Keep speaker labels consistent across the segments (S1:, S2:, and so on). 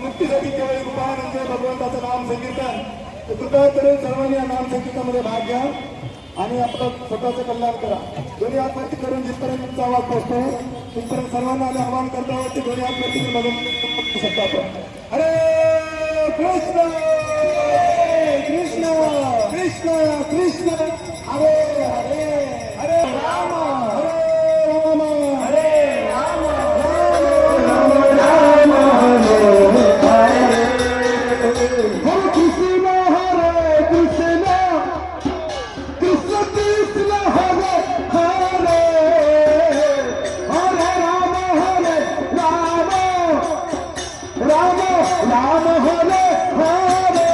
S1: मुक्तीसाठी केवळ एक उपाय म्हणजे भगवंताचं नाम संकीर्तन. कृपया करून सर्वांनी या नाम संकीर्तनामध्ये भाग घ्या आणि आपलं स्वतःचं कल्याण करा. दोन्ही हात वरती करून जिथपर्यंत तुमचा आवाज पोहोचतो तिथपर्यंत सर्वांना आम्ही आवाहन करतो की दोन्ही हात वरती करून बघू शकता आपण. हरे कृष्ण कृष्ण कृष्ण कृष्ण हरे हरे हरे राम हरे राम हरे राम राम राम हरे कृष्ण हरे कृष्ण कृष्ण कृष्ण हरे हरे हरे राम राम राम राम हरे हरे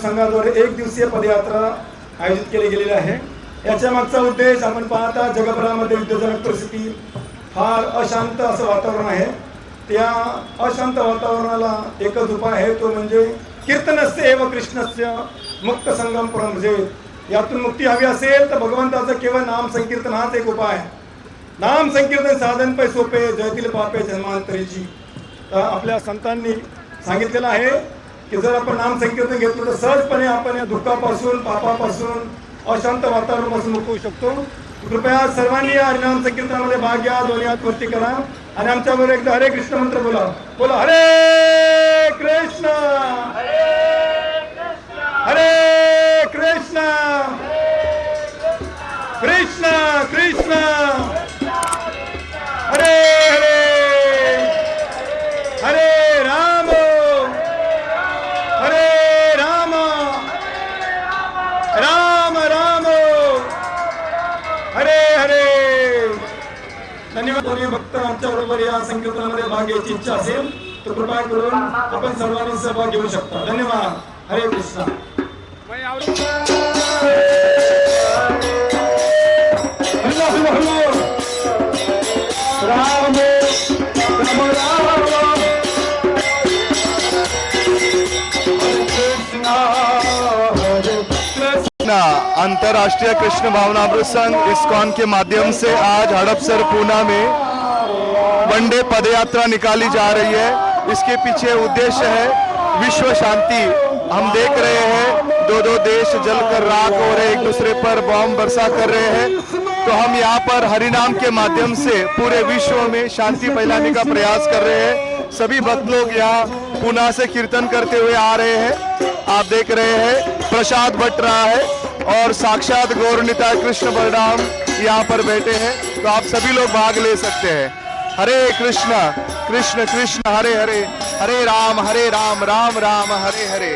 S1: संघाद्वारे एक दिवसीय पदयात्रा आयोजित केली गेलेली आहे. याच्या मागचा उद्देश आपण पाहता जगभरामध्ये युद्धजनक परिस्थिती फार अशांत असं वातावरण आहे. त्या अशांत वातावरणाला एकच उपाय आहे तो म्हणजे कीर्तनस्य एव कृष्णस्य मुक्त संगम म्हणजे यातून मुक्ती हवी असेल तर भगवंताचं केवळ नाम संकीर्तन हाच एक उपाय आहे. नाम संकीर्तन साधन पै सोपे जयतील पापे जन्मांतरीची. आपल्या संतांनी सांगितलेलं आहे की जर आपण नाम संकीर्तन घेतलं तर सहजपणे आपण या दुःखापासून पापापासून अशांत वातावरणापासून मुक्त होऊ शकतो. कृपया सर्वांनी या हरिनाम संकीर्तनामध्ये भाग घ्या. दोन्ही हात वरती करा आणि आमच्याबरोबर एकदा हरे कृष्ण मंत्र बोला. बोला हरे कृष्ण हरे कृष्ण कृष्ण कृष्ण हरे हरे हरे राम हरे राम आमच्या बरोबर या संकीर्तनामध्ये भाग घ्यायची इच्छा असेल तर कृपया करून आपण सर्वांनी सहभाग घेऊ शकता. धन्यवाद. हरे कृष्ण.
S2: अंतर्राष्ट्रीय कृष्ण भावनामृत संघ इस्कॉन के माध्यम से आज हड़पसर पूना में वनडे पदयात्रा निकाली जा रही है। इसके पीछे उद्देश्य है विश्व शांति। हम देख रहे हैं दो दो देश जलकर राख हो रहे, एक दूसरे पर बम वर्षा कर रहे हैं। तो हम यहाँ पर हरिनाम के माध्यम से पूरे विश्व में शांति फैलाने का प्रयास कर रहे हैं। सभी भक्त लोग यहाँ पूना से कीर्तन करते हुए आ रहे हैं। आप देख रहे हैं प्रसाद बट रहा है और साक्षात गौरनिताय कृष्ण बलराम यहाँ पर बैठे हैं। तो आप सभी लोग भाग ले सकते हैं। हरे कृष्ण कृष्ण कृष्ण हरे हरे, हरे राम राम राम हरे हरे।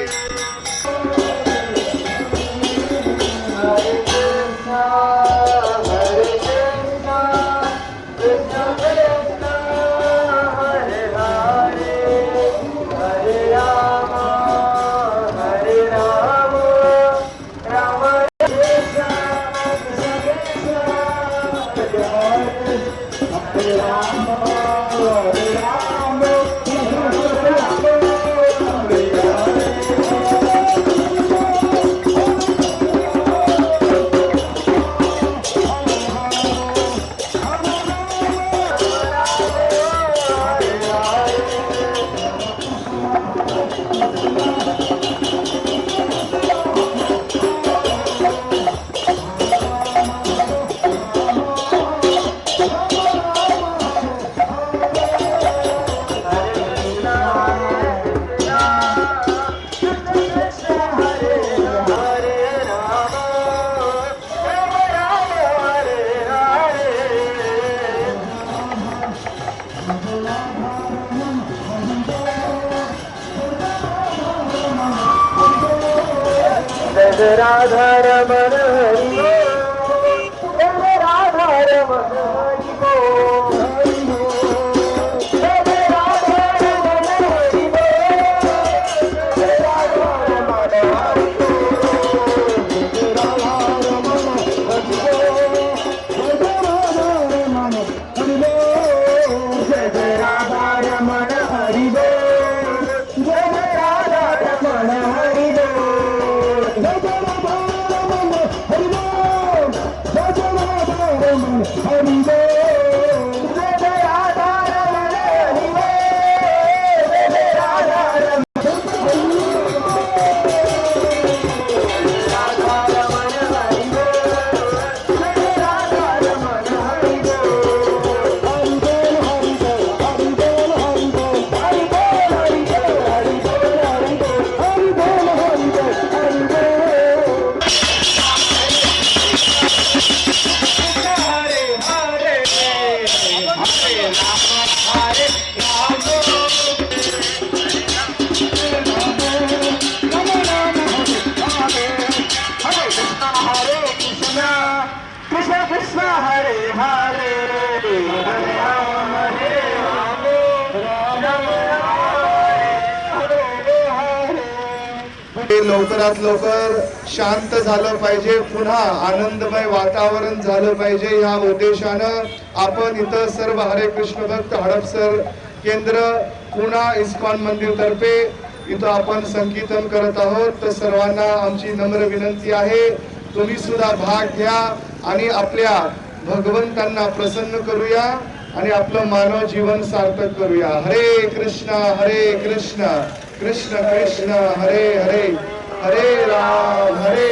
S3: राधा रमण हरि राधा रमण हरि
S2: लवकरात लवकर शांत झालं पाहिजे, पुन्हा आनंदमय वातावरण झालं पाहिजे या उद्देशानं आपण इथं सर्व हरे कृष्ण भक्त हडपसर केंद्र पुणा इस्कॉन मंदिर तर्फे इथं आपण संकीर्तन करत आहोत। तर सर्वांना आमची नम्र विनंती आहे, तुम्ही सुद्धा भाग घ्या आणि आपल्या भगवंतांना प्रसन्न करूया आणि आपलं मानव जीवन सार्थक करूया। हरे कृष्ण कृष्ण कृष्ण हरे हरे, हरे राम
S3: हरे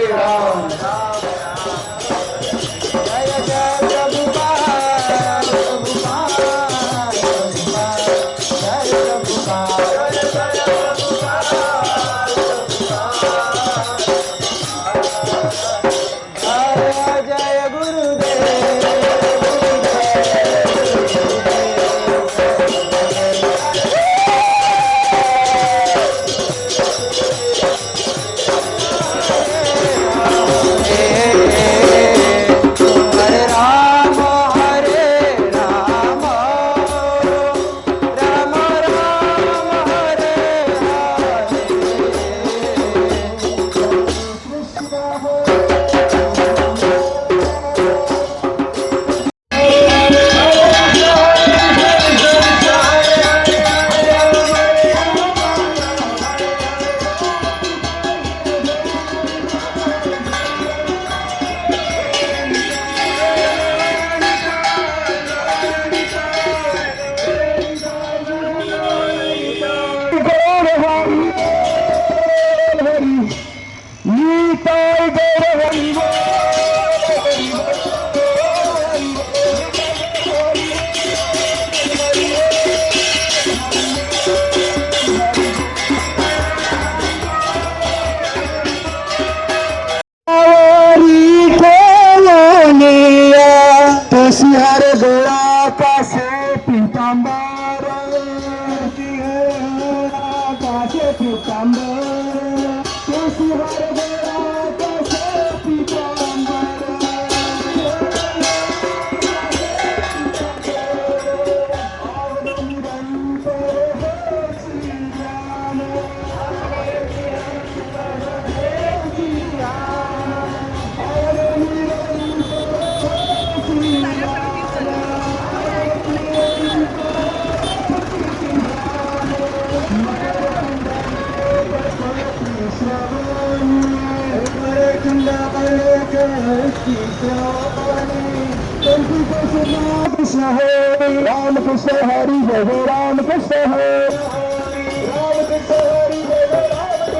S4: सिंहार गोळा कासे पितांबर सिंहार कासे पितांबर सिंहार गोळा कासे पितांबर कृष्ण हरे राम कृष्ण हरि जय राम कृष्ण हरे राम कृष्ण हरि जय राम कृष्ण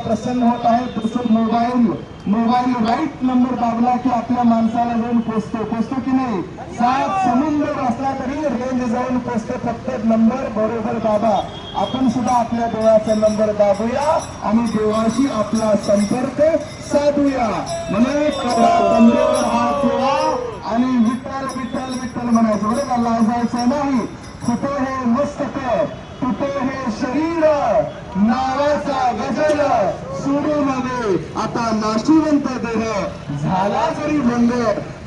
S4: प्रसन्न होत आहे. तसं मोबाईल राईट नंबर दाबला की आपल्या माणसाला जाऊन पोचतो की नाही. 7 समुद्र असला तरी रेंज जाऊन पोचते. फक्त नंबर बरोबर दाबा. आपण सुद्धा आपल्या देवाचा नंबर दाबूया आणि देवाशी आपला संपर्क साधूया. म्हणजे कमरेवर हात ठेवा आणि विठ्ठल विठ्ठल विठ्ठल म्हणायचं. बरं का, लाजायचं नाही. कुठे हे मस्तक तुटे हे शरीर नावाचा गजल सोडू नये आता नाशिवंत देह झाला जरी भंग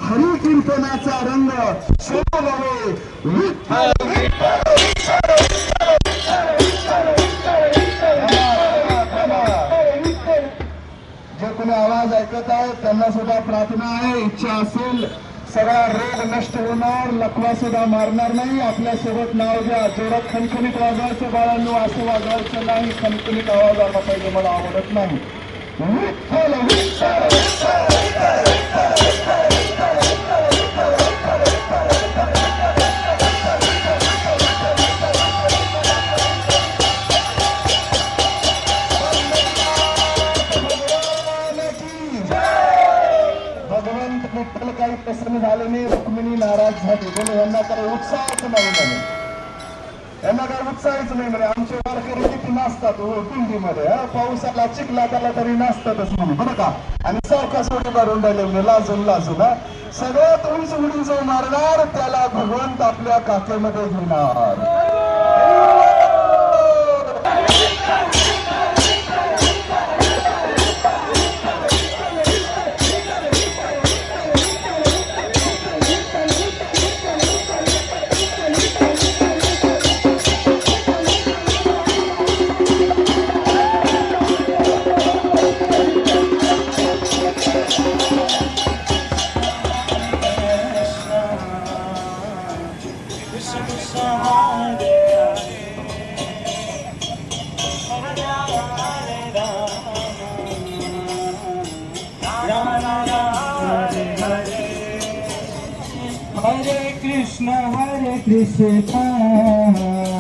S4: हरी कीर्तनाचा रंग सोडू नये विठ्ठल जे कोणी आवाज ऐकत आहे त्यांना सुद्धा प्रार्थना आहे. इच्छा असेल सगळा रोग नष्ट होणार, लकवा सुद्धा मारणार नाही. आपल्यासोबत नाव घ्या. जोरात खणखणीत वाजवायचं बाळांनो, असं वाजवायचं नाही. खणखणीत आवाज आला पाहिजे, मला आवडत नाही. विठ्ठल विठ्ठल भगवंत विठ्ठल काही प्रसन्न झाले नाही. रुक्मिणी नाराज झाली. बोले यांना काही उत्साहच नाही म्हणे. यांना काही उत्साहच नाही म्हणे. आमचे वारकरी किती नाचतात हो दिंडीमध्ये. पाऊस आला चिखला त्याला तरी नाचतातच म्हणे. बरं का. आणि सावकाश उडी मारून राहिले म्हणे लाजून. सगळ्यात उंच उडी जो मारणार त्याला भगवंत आपल्या काखेमध्ये घेणार.
S3: Hare Krishna Krishna